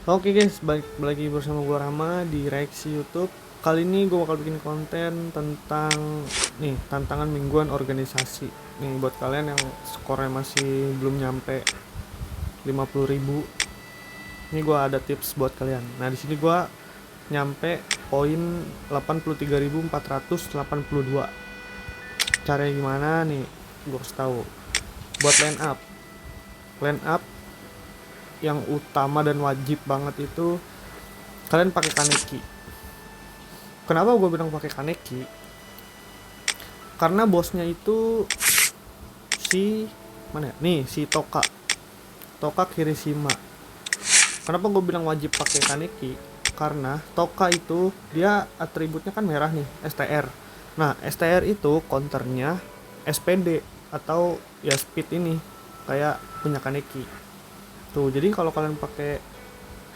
Oke guys, balik lagi bersama gua Rama di Reaksi YouTube. Kali ini gua bakal bikin konten tentang tantangan mingguan organisasi. Nih buat kalian yang skornya masih belum nyampe 50.000, ini gua ada tips buat kalian. Nah, di sini gua nyampe poin 83.482. Caranya gimana nih? Gua kasih tahu. Buat line up yang utama dan wajib banget itu kalian pakai Kaneki. Kenapa gue bilang pakai Kaneki? Karena bosnya itu si mana ya? Nih, si Toka Kirishima. Kenapa gue bilang wajib pakai Kaneki? Karena Toka itu dia atributnya kan merah nih, STR. Nah, STR itu counternya SPD atau ya speed ini kayak punya Kaneki. Tuh, jadi kalau kalian pakai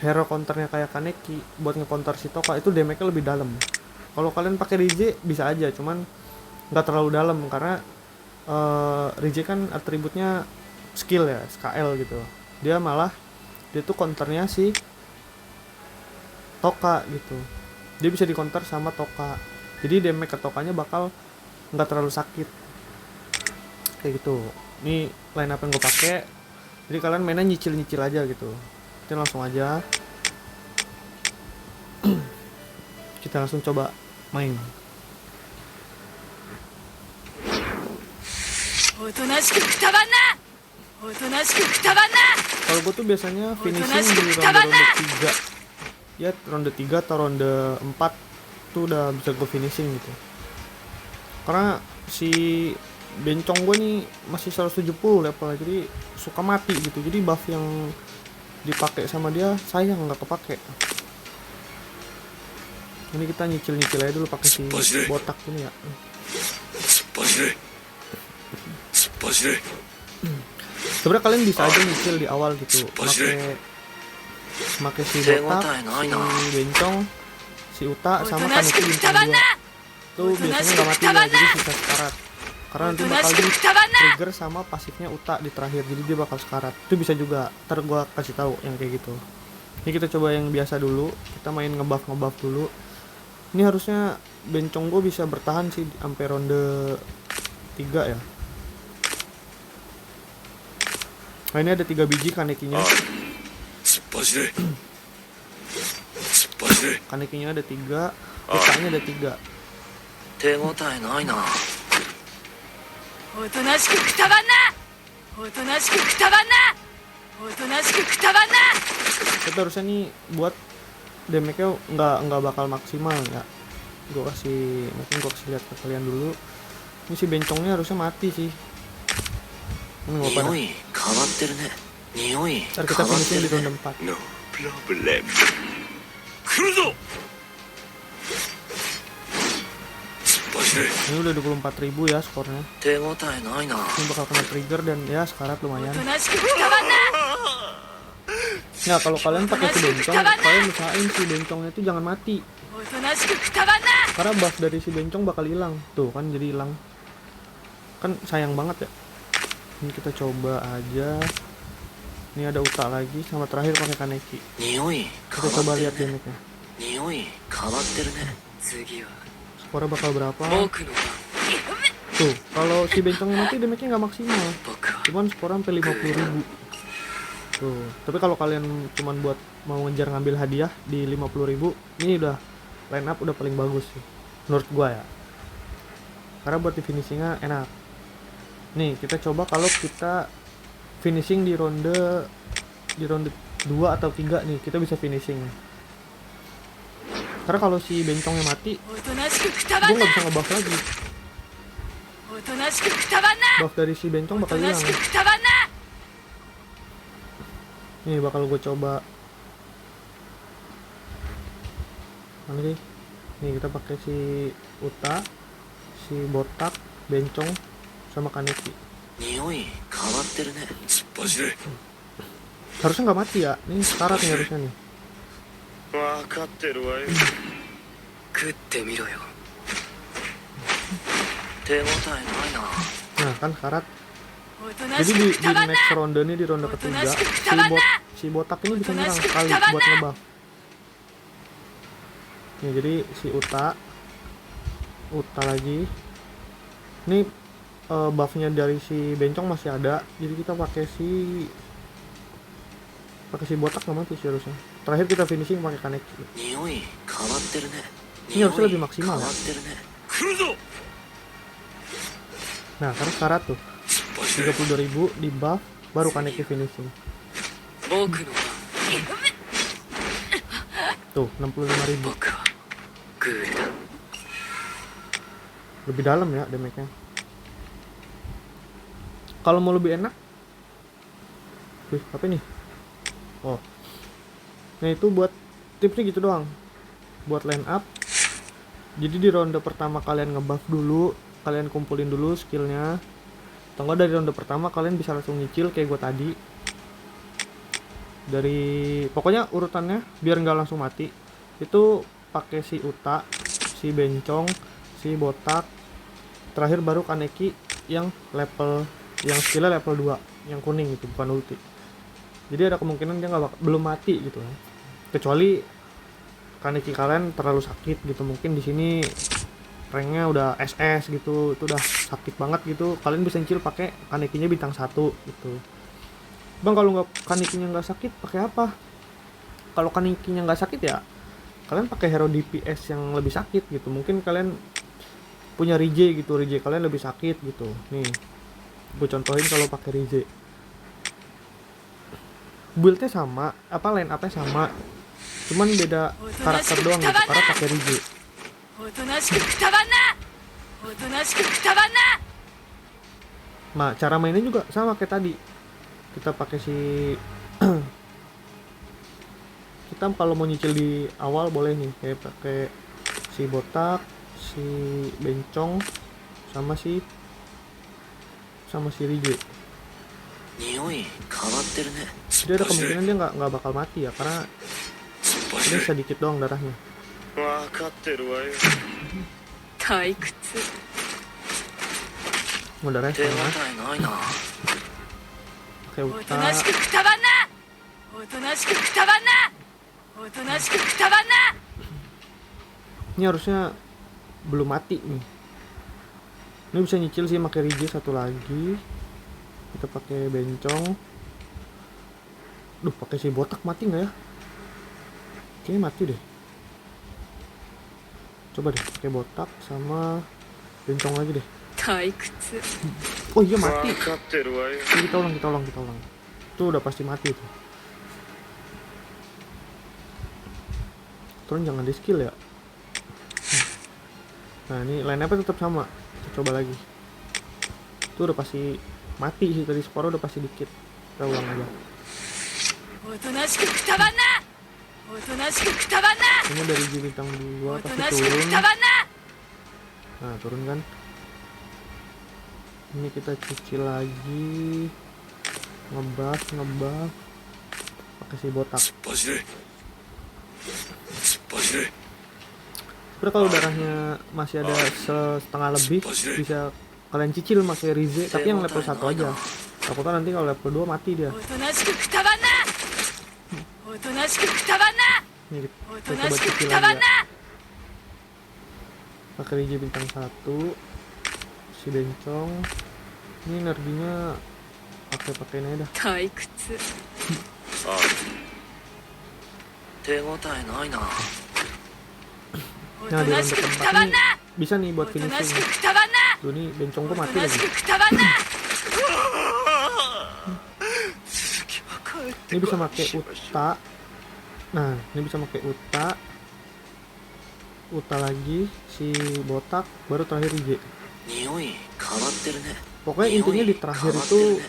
hero counternya kayak Kaneki buat nge-counter si Toka itu damage-nya lebih dalam. Kalau kalian pakai Rije bisa aja, cuman nggak terlalu dalam karena Rije kan atributnya skill ya, SKL gitu. Dia tuh counternya si Toka gitu. Dia bisa di-counter sama Toka. Jadi damage ke Tokanya bakal nggak terlalu sakit. Kayak gitu. Ini line up yang gue pakai. Jadi kalian mainnya nyicil-nyicil aja gitu. Kita langsung aja. Kita langsung coba main. Kalau gue tuh biasanya finishing di ronde 3. Ya ronde 3 atau ronde 4 tuh udah bisa gue finishing gitu. Karena si bencong gue nih masih 170 level, jadi suka mati gitu. Jadi buff yang dipakai sama dia sayang nggak kepake. Ini kita nyicil aja dulu pakai si botak ini ya. Sebenarnya kalian bisa aja nyicil di awal gitu, pakai si botak, si bencong, si uta sama Kaneki bintang 2. Tuh biasanya nggak mati ya, jadi sisa sekarat. Karena nanti bakal di trigger sama pasifnya uta di terakhir, jadi dia bakal sekarat. Itu bisa juga, ntar gua kasih tahu yang kayak gitu. Ini kita coba yang biasa dulu, kita main ngebuff dulu. Ini harusnya bencong gue bisa bertahan sih sampai ronde 3 ya. Nah, ini ada 3 biji Kanekinya. Kanekinya ada 3, utanya ada 3. Kita harusnya nih buat damage-nya nggak bakal maksimal ya. Mungkin gue kasih lihat ke kalian dulu. Ini si bencongnya harusnya mati sih. Ini nggak apa-apa. Ntar kita finishing di ronde 4. Ini udah 24.000 ya skornya. Ini bakal kena trigger dan ya sekarat lumayan. Nah, kalau kalian pakai si bencong, kalian usahain si bencongnya itu jangan mati. Karena buff dari si bencong bakal hilang. Tuh kan jadi hilang. Kan sayang banget ya. Ini kita coba aja. Ini ada uta lagi sama terakhir pakai Kaneki. Kita coba lihat damage-nya. Skornya bakal berapa? Tuh, kalau si bencongnya mati damage-nya nggak maksimal. Cuman skornya sampai 50.000. Tuh, tapi kalau kalian cuman buat mau ngejar ngambil hadiah di 50.000, ini udah line up udah paling bagus sih menurut gua ya. Karena buat di finishingnya enak. Nih, kita coba kalau kita finishing di ronde 2 atau 3 nih, kita bisa finishing. Karena kalau si bencongnya mati, gua nggak bisa ngebuff lagi. Buff dari si bencong bakal hilang. Nih bakal gue coba. Mana sih? Nih kita pakai si uta, si botak, bencong, sama Kaneki. Harusnya nggak mati ya. Ini sekarat nih harusnya nih. Nah kan sekarat. Jadi di next ronde nih, di ronde ketiga, si botak ini bisa nyerang sekali buat ngebuff. Nih, jadi si Uta lagi. Ini buffnya dari si bencong masih ada, jadi kita pakai si botak nggak mati sih harusnya. Terakhir kita finishing pakai Kaneki. Ini harusnya lebih maksimal ya. Nah, karena syarat tuh 32.000 di buff baru Kaneki finishing. Tuh 65.000. Lebih dalam ya damage-nya. Kalau mau lebih enak, apa ini? Oh, nah itu buat tipsnya gitu doang. Buat line up. Jadi di ronde pertama kalian ngebuff dulu, kalian kumpulin dulu skillnya. Atau enggak dari ronde pertama kalian bisa langsung nyicil kayak gue tadi. Dari pokoknya urutannya biar nggak langsung mati. Itu pakai si Uta, si bencong, si botak, terakhir baru Kaneki yang skillnya level 2, yang kuning itu bukan ulti. Jadi ada kemungkinan dia belum mati gitu kan. Kecuali Kaneki kalian terlalu sakit gitu, mungkin di sini ranknya udah SS gitu, itu udah sakit banget gitu, kalian bisa nyicil pakai Kanekinya bintang 1 gitu. Bang, kalau nggak Kanekinya nggak sakit pakai apa? Kalau Kanekinya nggak sakit ya kalian pakai hero DPS yang lebih sakit gitu. Mungkin kalian punya Rije gitu, Rije kalian lebih sakit gitu. Nih, gue contohin kalau pakai Rije. Build-nya sama, line up-nya sama. Cuman beda karakter doang gitu, karena pakai Rije. Nah, cara mainnya juga sama kayak tadi. Kita pakai si kita kalau mau nyicil di awal boleh nih, kayak pakai si botak, si bencong, sama si Rije. Jadi ada kemungkinan dia nggak bakal mati ya, karena dia sedikit doang darahnya. Mau darahnya setengah. Pakai Uta. Ini harusnya belum mati nih. Ini bisa nyicil sih pakai Rije satu lagi. Kita pakai bencong. Duh, pakai si botak mati nggak ya? Kayaknya mati deh. Coba deh pakai botak sama bencong lagi deh. Oh iya, mati. Kita ulang. Itu udah pasti mati tuh. Turun jangan di skill ya. Nah, ini line up tetap sama. Kita coba lagi. Itu udah pasti mati sih, tadi skor udah pasti dikit. Kita ulang aja. Ini dari bintang 2 pasti turun. Nah, turun kan. Ini kita cicil lagi. Ngebuff pakai si botak. Sebenernya kalau darahnya masih ada setengah lebih, bisa kalian cicil pakai Rize, tapi yang level 1 aja. Takutnya nanti kalau level 2 mati dia. Nih, kita coba cicil lagi ya. Pakai Rize bintang 1, si bencong. Ini energinya pakai ini dah. Nah, di ronde keempat ini bisa nih buat finishing. Tuh, nih bencongku mati lagi. Ini bisa pakai Uta. Nah, ini bisa pakai Uta lagi, si botak, baru terakhir Rije. Pokoknya intinya di terakhir itu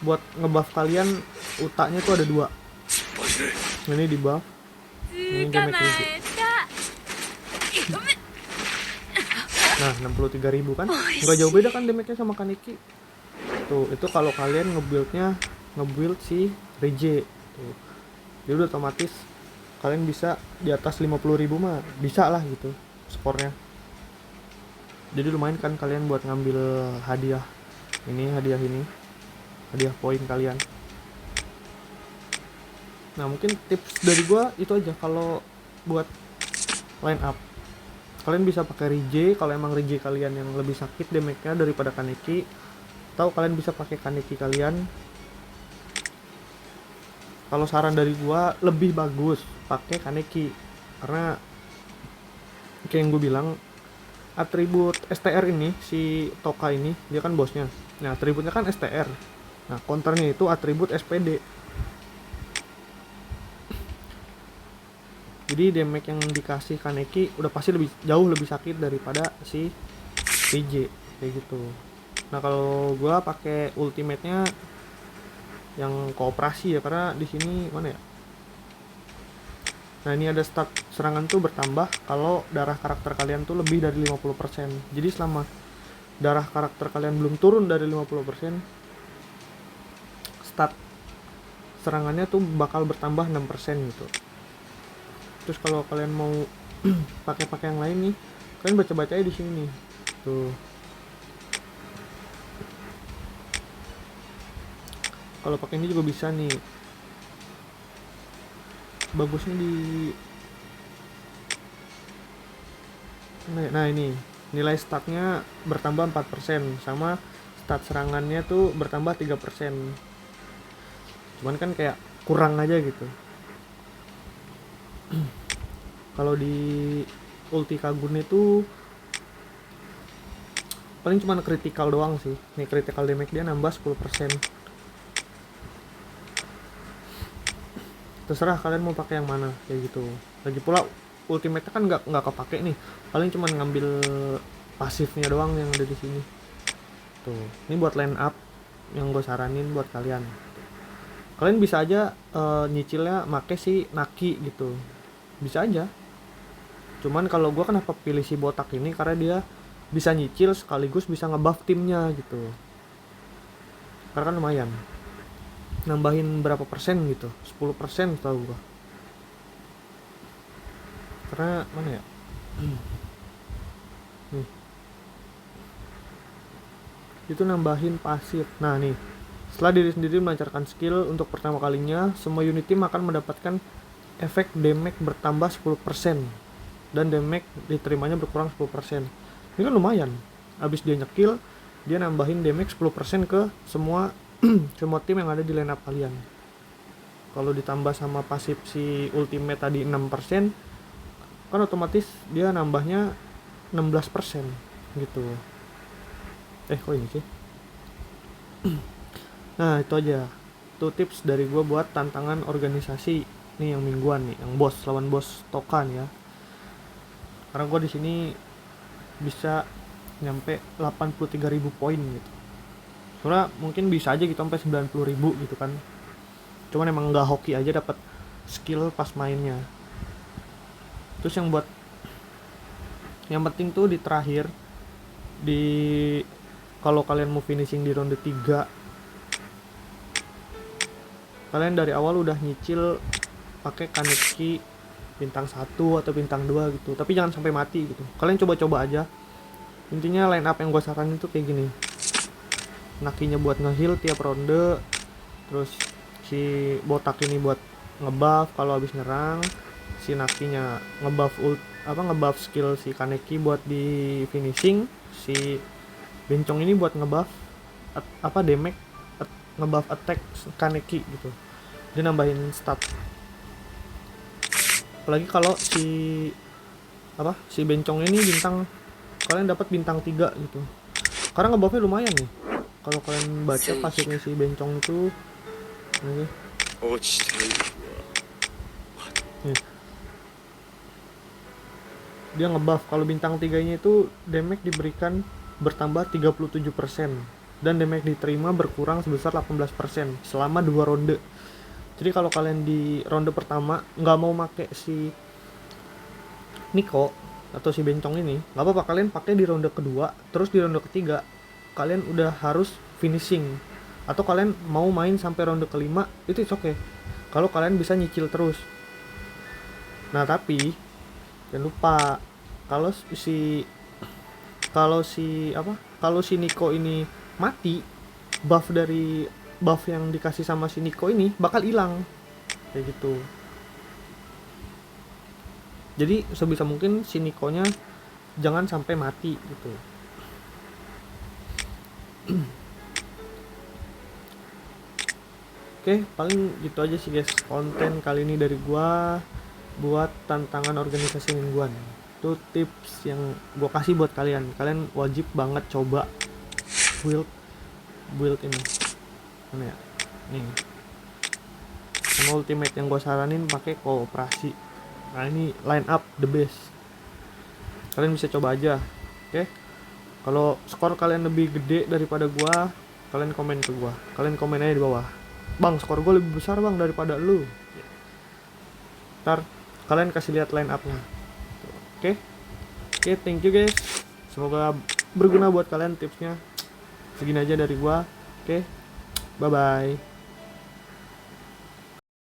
buat ngebuff kalian, Utanya tuh ada 2. Ini di buff, ini damage Rije. Nah, 63.000 kan? Nggak jauh beda kan damage-nya sama Kaneki. Tuh, itu kalau kalian ngebuild si Rije. Tuh. Jadi udah otomatis kalian bisa di atas 50.000 mah bisa lah gitu skornya. Jadi lumayan kan kalian buat ngambil hadiah Ini hadiah poin kalian. Nah mungkin tips dari gua itu aja kalau buat line up. Kalian bisa pakai Rije kalau emang Rije kalian yang lebih sakit damage-nya daripada Kaneki, atau kalian bisa pakai Kaneki kalian. Kalau saran dari gua lebih bagus pakai Kaneki, karena kayak yang gue bilang, atribut STR ini si Toka ini dia kan bosnya. Nah atributnya kan STR. Nah counternya itu atribut SPD. Jadi damage yang dikasih Kaneki udah pasti jauh lebih sakit daripada si PJ kayak gitu. Nah kalau gua pakai ultimate-nya yang kooperasi ya, karena di sini mana ya? Nah ini ada stat serangan tuh bertambah kalau darah karakter kalian tuh lebih dari 50%. Jadi selama darah karakter kalian belum turun dari 50%, stat serangannya tuh bakal bertambah 6% gitu. Terus kalau kalian mau pakai yang lain nih, kalian baca aja di sini nih. Tuh. Kalau pakai ini juga bisa nih. Bagusnya di nah ini nilai statnya bertambah 4%, sama stat serangannya tuh bertambah 3%. Cuman kan kayak kurang aja gitu. Kalau di ulti Kagun itu paling cuma critical doang sih. Nih critical damage dia nambah 10%. Terserah kalian mau pakai yang mana kayak gitu. Lagi pula ultimate kan nggak kepake nih. Paling cuma ngambil pasifnya doang yang ada di sini. Tuh. Ini buat line up yang gue saranin buat kalian. Kalian bisa aja nyicilnya make si Naki gitu. Bisa aja. Cuman kalau gue kenapa pilih si botak ini, karena dia bisa nyicil sekaligus bisa ngebuff timnya gitu. Karena kan lumayan, nambahin berapa persen gitu, 10% tau gue. Karena mana ya, nih itu nambahin pasif. Nah nih, setelah diri sendiri melancarkan skill untuk pertama kalinya, semua unit tim akan mendapatkan efek damage bertambah 10%, dan damage diterimanya berkurang 10%. Ini kan lumayan. Abis dia nyekill, dia nambahin damage 10% ke semua semua tim yang ada di line up kalian. Kalau ditambah sama pasif si ultimate tadi 6%, kan otomatis dia nambahnya 16% gitu. Kok ini sih? Nah itu aja tuh tips dari gue buat tantangan organisasi nih yang mingguan nih, yang bos lawan bos Tokan ya. Karena gue di sini bisa nyampe 83.000 poin gitu. Soalnya mungkin bisa aja gitu sampai 90.000 gitu kan. Cuman emang nggak hoki aja dapat skill pas mainnya. Terus yang penting tuh di terakhir, di kalau kalian mau finishing di ronde 3, kalian dari awal udah nyicil pakai Kaneki bintang 1 atau bintang 2 gitu, tapi jangan sampai mati gitu. Kalian coba-coba aja. Intinya line up yang gue saranin tuh kayak gini. Nakinya buat nge-heal tiap ronde, terus si botak ini buat ngebuff kalau habis nyerang, si Nakinya ngebuff skill si Kaneki buat di finishing, si bencong ini buat ngebuff damage ngebuff attack Kaneki gitu. Dia nambahin stat. Apalagi kalau si bencong ini bintang, kalian dapat bintang 3 gitu. Karena ngebuffnya lumayan nih. Kalau kalian baca pasifnya si bencong itu nih. Dia ngebuff kalau bintang 3-nya itu damage diberikan bertambah 37% dan damage diterima berkurang sebesar 18% selama 2 ronde. Jadi kalau kalian di ronde pertama nggak mau make si Niko atau si bencong ini, nggak apa-apa, kalian pakai di ronde kedua. Terus di ronde ketiga kalian udah harus finishing, atau kalian mau main sampai ronde kelima, itu oke. Kalau kalian bisa nyicil terus. Nah tapi jangan lupa, kalau si Niko ini mati, buff yang dikasih sama si Nico ini bakal hilang kayak gitu. Jadi sebisa mungkin si Nico-nya jangan sampai mati gitu. Oke, paling gitu aja sih guys konten kali ini dari gua buat tantangan organisasi mingguan. Itu tips yang gua kasih buat kalian. Kalian wajib banget coba build ini. Mana ya? Nih. Sama ultimate yang gua saranin pakai kooperasi. Nah, ini line up the best. Kalian bisa coba aja. Oke. Kalau skor kalian lebih gede daripada gua, kalian komen ke gua. Kalian komen aja di bawah. Bang, skor gue lebih besar bang daripada lu. Ntar kalian kasih lihat line up-nya. Oke, thank you guys. Semoga berguna buat kalian tipsnya. Segini aja dari gua. Oke, bye bye.